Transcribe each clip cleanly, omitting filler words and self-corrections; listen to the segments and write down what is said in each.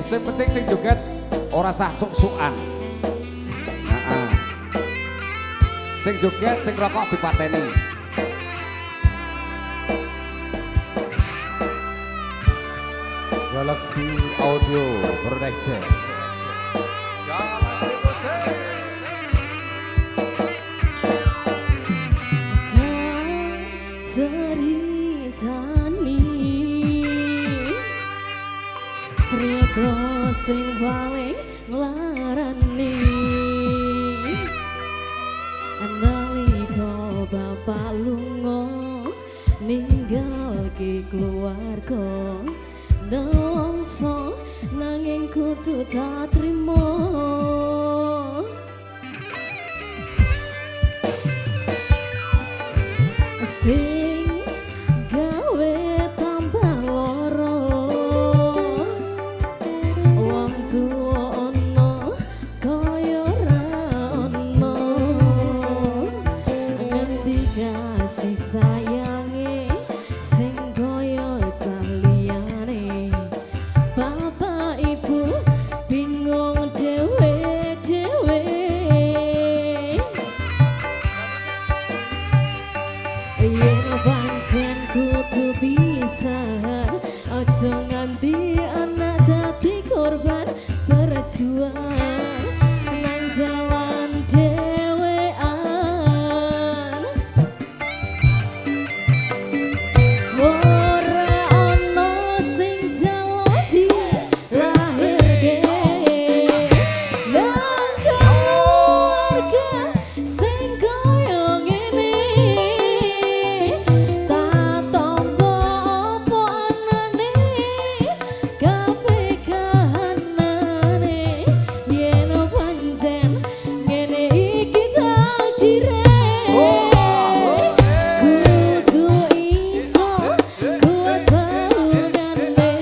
Sing penting sing joget ora sah suk-sukan. Heeh. Sing joget sing rokok dipateni. Galaxy Audio Production. Galaxy Musik. Ceritani cerita sing paling nglarani nalika bapak lunga ninggalke keluarga nelongso nanging kudu tak trimo. Sing gawe tambah loro wong tuwa ana kaya ora ana ngendi kasih sayange sing kaya caliyane bapak ibu bingung dhewe-dhewe. Yen pancen kudu pisahan aja nganti anak dadi korban berjuang nang dalan dhewean. Ora ana sing jaladi lahirke nang keluarga sing kaya ngene. Tak tompo apa anane kabeh kahanane yen pancen ngene iki takdire. Kudu iso kuat bangunane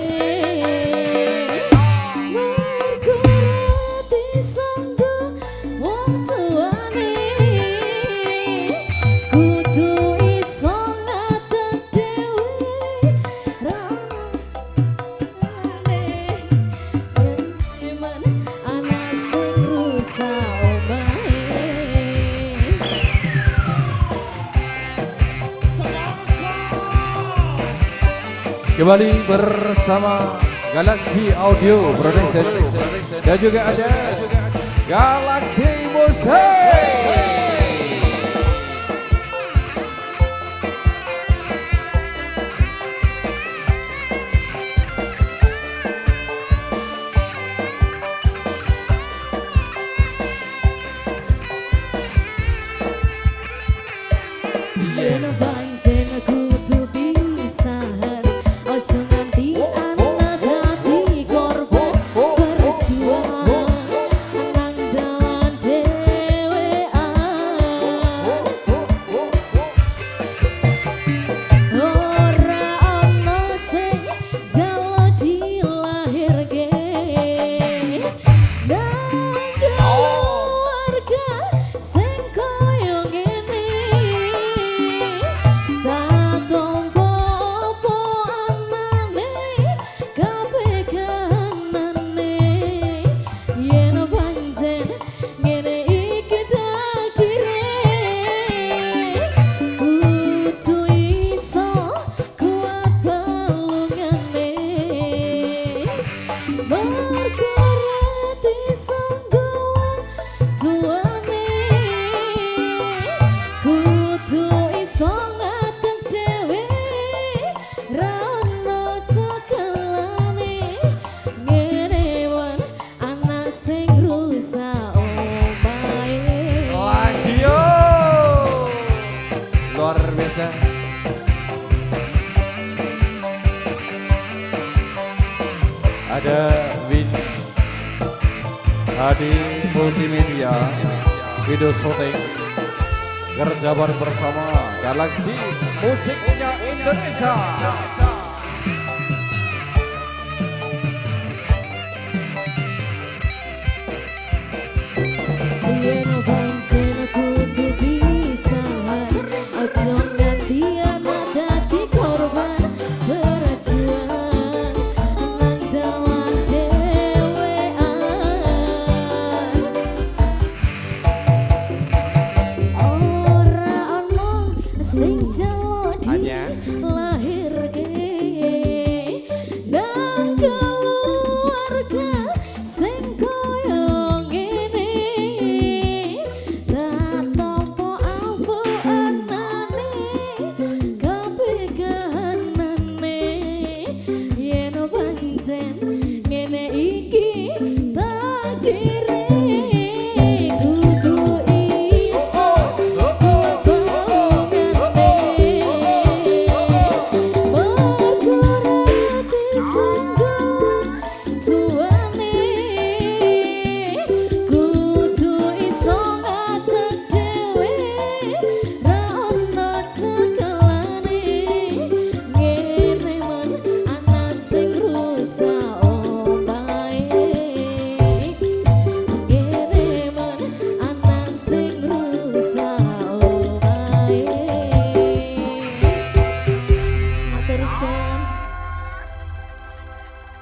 mergo rati sanggo wong tuane kudu iso ngatur dhewe ramane iman ana sing rusak omahe. Kembali bersama Galaxy Audio Production dan juga ada Galaxy Musik. Yen pancen kudu pisahan aja nganti anak dadi korban berjuang nang dalan dhewean. Ora ana sing jaladi lahirke nang keluarga sing kaya ngene. Tak tompo apa anane kabeh kahanane yen pancen ngene iki takdire. Kudu iso kuat balungane mergo rati sanggo tuane kudu iso ngatur dhewe ra ono cekelane ngene wan ana sing rusak omahe. Lagi yo. Luar biasa. Ada Win Hadi Multimedia Video Shooting kerja bersama Galaxy Musiknya Indonesia.